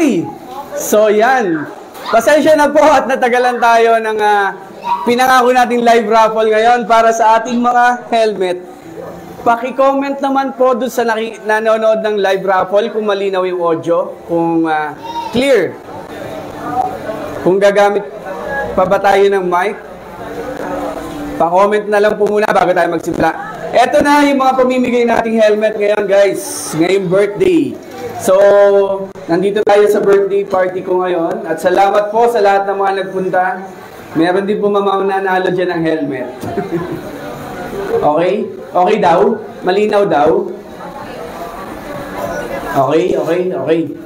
Okay, so yan. Pasensya na po at natagalan tayo ng pinangako nating live raffle ngayon para sa ating mga helmet. Paki-comment naman po doon sa nanonood ng live raffle kung malinaw yung audio, kung clear. Kung gagamit pa ba tayo ng mic. Pa-comment na lang po muna bago tayo magsimula. Eto na yung mga pamimigay nating helmet ngayon, guys. Ngayong birthday. So, nandito tayo sa birthday party ko ngayon. At salamat po sa lahat ng mga nagpunta. Meron din po mananalo dyan ng helmet. Okay? Okay daw? Malinaw daw? Okay.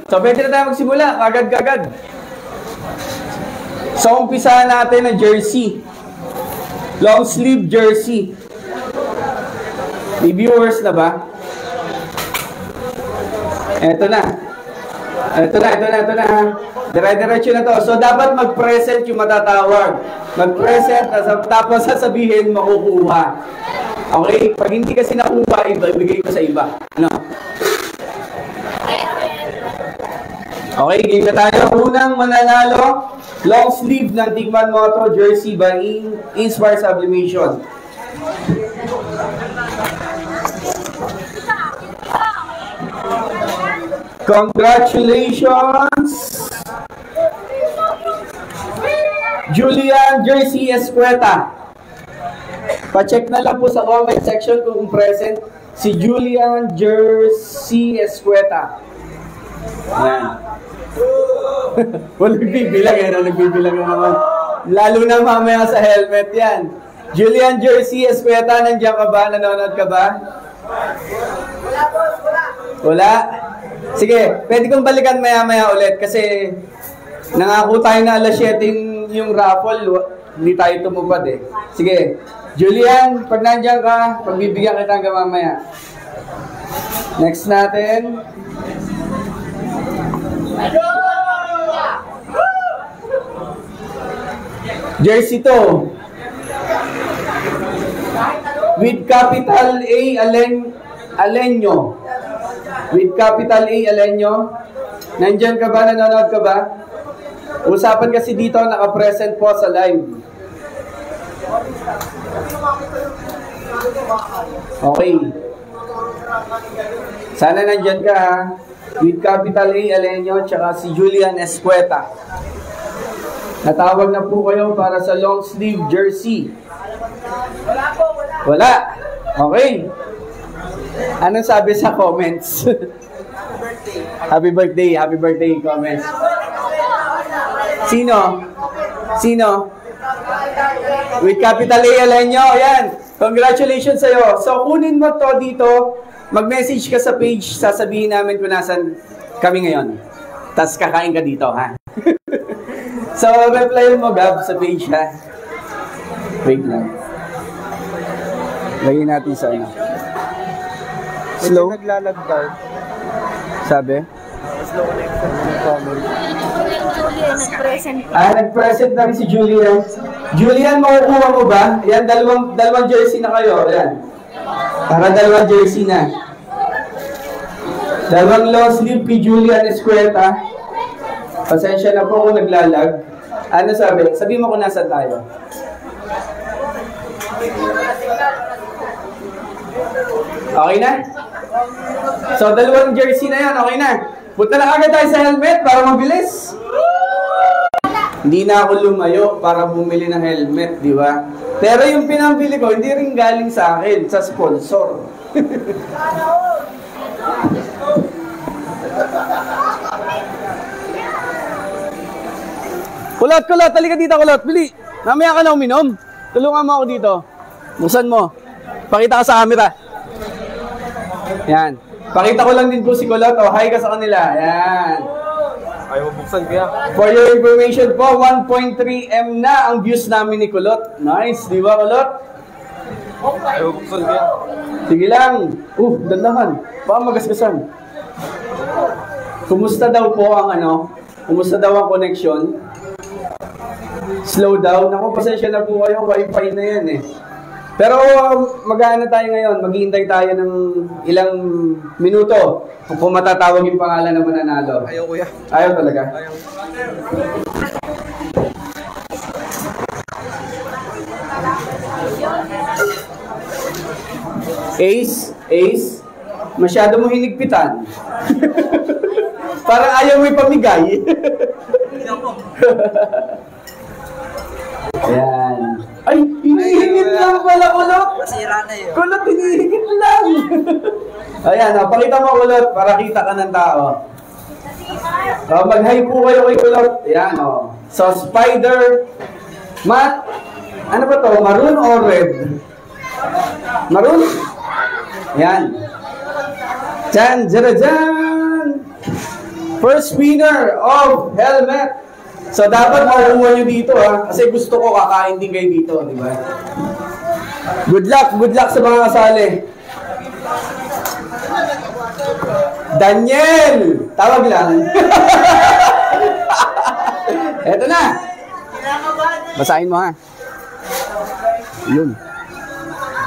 So, pwede na tayo magsimula. Agad-agad. So, umpisahan natin ng jersey. Long sleeve jersey. May viewers na ba? Ito na. Dire-diretso na to. So, dapat mag-present yung matatawag. Mag-present, tapos sasabihin, makukuha. Okay? Pag hindi kasi nakuha, ibigay ko sa iba. Ano? Okay, game na tayo. Unang mananalo, long sleeve ng Tigman Moto jersey by Inspire Sublimation. Congratulations! Julian Jersey Escueta. Pa-check na lang po sa comment section kung present si Julian Jersey Escueta. Ayan. Walang nagbibilang yan, nagbibilang naman. Lalo na mamaya sa helmet yan. Julian Jersey Escueta, nandiyan ka ba? Nanonood ka ba? Wala? Sige, pwede kong balikan maya-maya ulit kasi nangako tayo na alas 7 yung raffle, hindi tayo tumupad eh. Sige, Julian, pag nandiyan ka, pagbibigyan kita hanggang mamaya. Next natin. Jersey to. With capital A, Alenyo. With capital A, Alenyo. Nandyan ka ba? Nanonood ka ba? Usapan kasi dito, naka-present po sa live. Okay. Sana nandyan ka ha. With capital A, Alenyo, tsaka si Julian Escueta. Natawag na po kayo para sa long sleeve jersey. Wala. Okay. Anong sabi sa comments? Happy birthday comments. Sino? With capital A, Alenyo. Yan. Congratulations sa'yo. So, kunin mo to dito. Mag-message ka sa page. Sasabihin namin kung nasan kami ngayon. Tapos kakain ka dito, ha? So, reply mo, Gab, sa page, ha? Wait lang. Lagyan natin sa ano. Slow. Naglalagdag. Sabi? Slow nag-present. Nag-present na rin si Julian. Julian, makukuha mo ba? Yan, dalawang jersey na kayo. Yan. Para dalawang jersey na. Dalawang long sleeve kay Julian Escueta. Pasensya na po kung naglalag. Ano sabi? Sabi mo kung nasa tayo. Okay na? So, dalawang jersey na yan. Okay na. Punta na agad tayo sa helmet para mabilis. Hindi na ako lumayo para bumili ng helmet, di ba? Pero yung pinambili ko, hindi rin galing sa akin, sa sponsor. Kulot, talika dito, kulot. Bili. Mamaya ka na uminom. Tulungan mo ako dito. Buksan mo. Pakita ka sa camera. Yan. Pakita ko lang din po si Kulot. Oh, hi ka sa kanila. Yan. Ayaw buksan kaya. For your information po, 1.3M na ang views namin ni Kulot. Nice, di ba, Kulot? Ayaw buksan kaya. Sige lang. Dandahan. Baka magasgasan. Kumusta daw po ang Kumusta daw ang connection? Slow down. Ako, pasensya na po kayo. Wi-Fi na yan eh. Pero mag-aano tayo ngayon, maghihintay tayo ng ilang minuto kung matatawag yung pangalan ng mananalo. Ayaw, kuya. Ayaw talaga? Ayaw. Ace, masyado mo hinigpitan. Parang ayaw mo ipamigay. Ayan. Ay, hinihingit lang pala, kulot. Masira na yun. Kulot, hinihingit lang. Ayan, pakita mo, kulot, para kita ka ng tao. Mag-hi po kayo kay kulot. Ayan, So, spider. Matt, ano ba to? Maroon or red? Maroon? Ayan. Jan, jan. First winner of helmet. So, dapat makuha nyo dito, ha? Kasi gusto ko kakain din kayo dito, di ba? Good luck sa mga kasali. Daniel! Tawag lang. Eto na. Basahin mo, ha? Yun.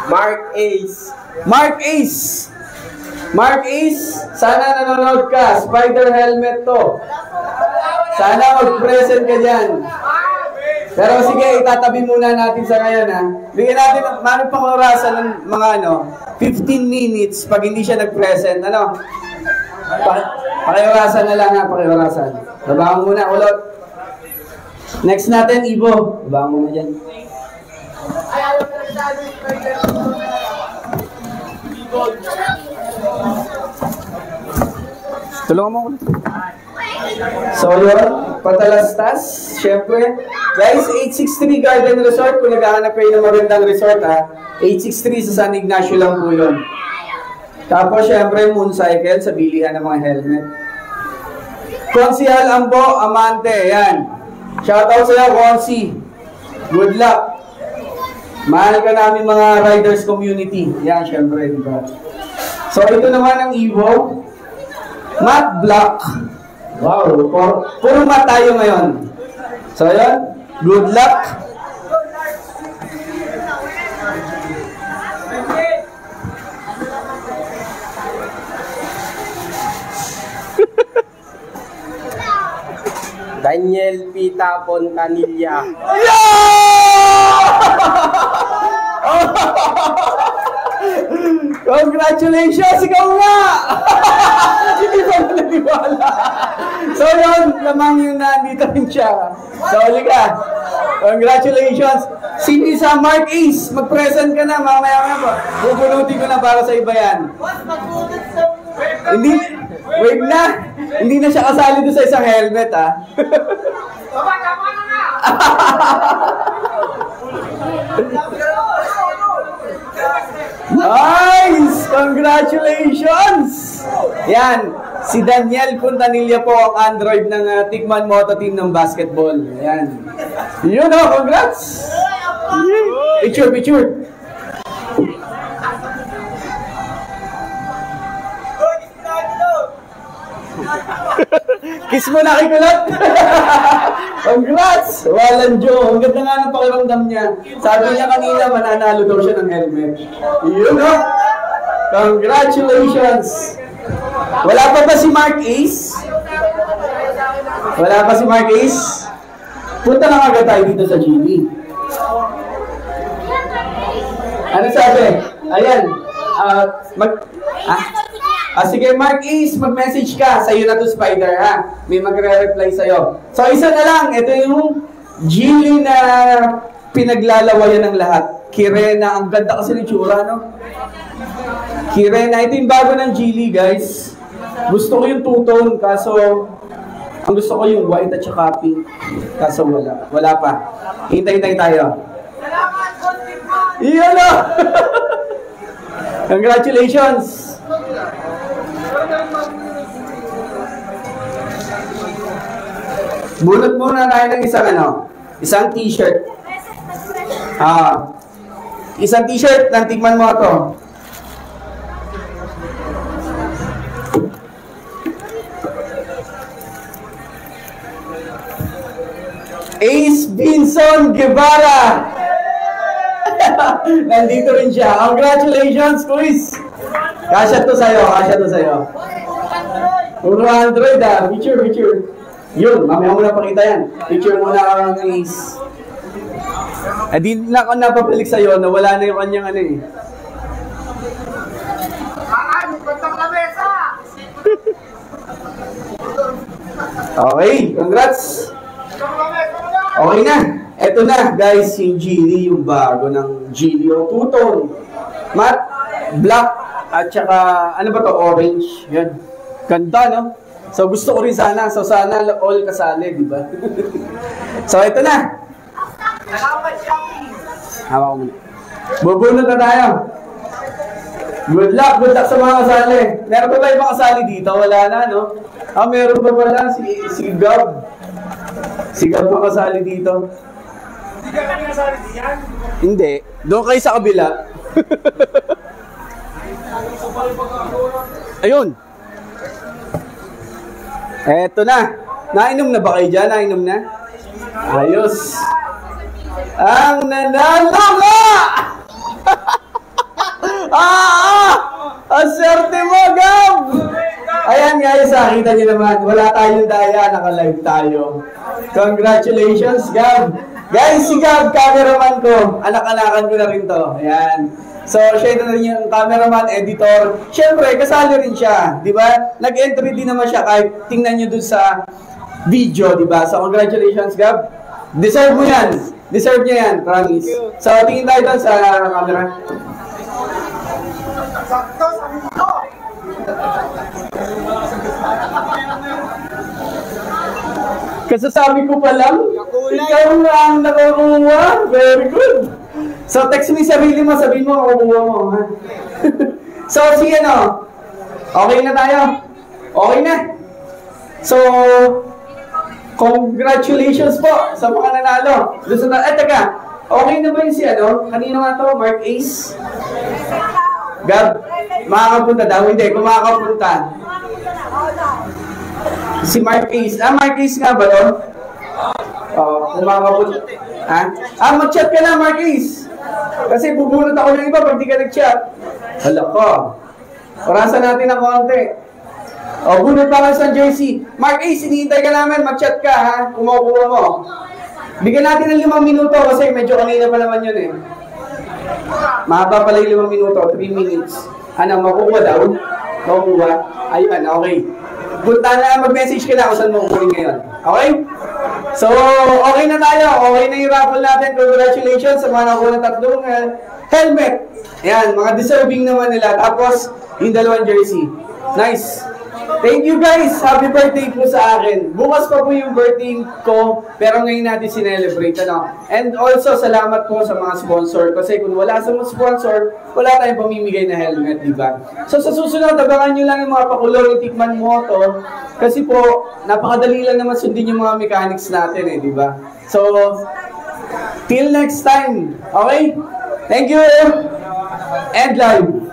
Mark Ace. Mark Ace, sana nanonood ka. Spider helmet to. Sana mag-present ka dyan. Pero sige, itatabi muna natin sa ngayon, ha. Bigyan natin, manong pakurasan ng mga 15 minutes pag hindi siya nag-present. Pakiurasan na lang, ha. Pakiurasan. Babaan muna, ulot. Next natin, Ibo. Babaan muna dyan. Tulungan mo ulit. So yun, patalastas, syempre. Guys, 863 Garden Resort, kung naghahanap kayo ng magandang resort, 863 sa San Ignacio lang po yun. Tapos syempre, mooncycle sa bilihan ng mga helmet. Konsihal Ambo, Amante, yan. Shoutout sa'yo, Konsi. Good luck. Mahal ka namin mga riders community. Yan, syempre, diba? So ito naman ang Evo. Matte Black. Wow, puro matte tayo ngayon. So yun, good luck. Daniel Pita Pontanilla. Congratulations! Ikaw nga! Hindi pa naniwala. So yun, lamang yun na, dito rin siya. So ka. Congratulations! Sino sa Mark Ace? Mag-present ka na, mamaya ba? Bubunutin ko na para sa iba yan. Hindi, wait na. Hindi na siya kasali doon sa isang helmet, ha? Nice! Congratulations! Yan, si Daniel Puntanilla po ang Android ng Tikman Moto Team ng basketball. Yan. Yun congrats! Picture. Kiss mo na kay Kulot! Congrats! Walang Joe. Ang ganda nga ng pakiramdam niya. Sabi niya kanina, mananalo daw siya ng helmet. Yun Congratulations! Wala pa ba si Mark Ace? Wala pa si Mark Ace? Punta lang agad tayo dito sa GB. Ano sabi? Ayan. Sige, Mark Ace, mag-message ka. Sa'yo na to, Spider, ha? May magre-reply sa'yo. So, isa na lang. Ito yung Geely na pinaglalawayan ng lahat. Kirena. Ang ganda kasi ng tsura, no? Kirena. Ito yung bago ng Geely, guys. Gusto ko yung two-tone, kaso ang gusto ko yung white at saka pink. Kaso wala. Wala pa. Hintay-hintay tayo. Iyan na! Congratulations! Bunot muna tayo ng isang t-shirt. Isang t-shirt ng Tikman Moto. Ace Vinson Guevara. Nandito rin siya. Congratulations, quiz! Kasya to sa'yo, kasya to sa'yo. Puro Android Picture. Yun, mamaya mo na pakita yan. Picture muna ka ng Ace. Di na ako napapalik sa'yo na wala na yung kanyang ano eh. Okay, congrats! Okay na. Eto na, guys, yung Geely, yung bago ng Geely o two-tone. Matte, black, at saka, ano ba to, orange. Yan. Ganda, no? So, gusto ko rin sana. So, sana all kasali, di ba? So, eto na. Hawa ko muna. Bubunod na tayo. Good luck sa mga kasali. Meron pa ba ibang kasali dito? Wala na, no? Meron pa pala si Gab. Si Gab pa kasali dito. Hindi ka kami kasali diyan? Hindi. Doon kayo sa kabila. Ayun. Eto na. Nainom na ba kayo dyan? Nainom na? Ayos. Ang nanalo ka! Aserte mo, Gab! Ayan guys, kita nyo naman. Wala tayong daya, naka-live tayo. Congratulations, Gab! Guys, si Gab, cameraman ko. Anak-anakan ko na rin to. Ayan. So, siya na rin yung cameraman, editor. Siyempre, kasali rin siya. Di ba? Nag-entry din naman siya kahit tingnan nyo dun sa video, di ba? So, congratulations, Gab. Deserve mo yan. Deserve niya yan, promise. So, tingin tayo dun sa camera. Kasasabi ko pa lang, ikaw na ang nakakuha. Very good. So, text mo yung sarili mo, sabihin mo, makukuha mo. Ha? So, sige no. Okay na tayo. Okay na. So, congratulations po sa mga nanalo. Teka, okay na ba yung si ano? Kanino nga to? Mark Ace? Gab, makakapunta daw. Hindi, kung makakapunta. Si Mark Ace. Mark Ace nga ba doon? Kung makakapunta. Mag-chat ka na, Mark Ace. Kasi bubunot ako ng iba pag di ka nag-chat. Hala ko. Orasan natin ng konti. Bunot pa ka sa jersey. Mark Ace, hinihintay ka namin. Mag-chat ka, ha? Kung makukuha mo. Bigyan natin ng 5 minuto kasi medyo kanina pa naman yun eh. Mahaba pala yung 5 minuto, 3 minutes. Ano, makukuha daw? Makukuha? Ayun, okay. Punta na, mag-message ka na kung saan makukuha ngayon. Okay? So, okay na tayo. Okay na yung raffle natin. Congratulations sa mga nakuha ng 3 helmet. Ayan, mga deserving naman nila. Tapos, yung 2 jersey. Nice. Thank you guys! Happy birthday po sa akin. Bukas pa po yung birthday ko, pero ngayon natin sinelebrate. Ano? And also, salamat po sa mga sponsor. Kasi kung wala sa mga sponsor, wala tayong pamimigay na helmet, di ba? So sa susunod, abangan nyo lang yung mga pakulong yung Tikman Moto. Kasi po, napakadali lang naman sundin yung mga mechanics natin eh, di ba? So, till next time. Okay? Thank you! And live!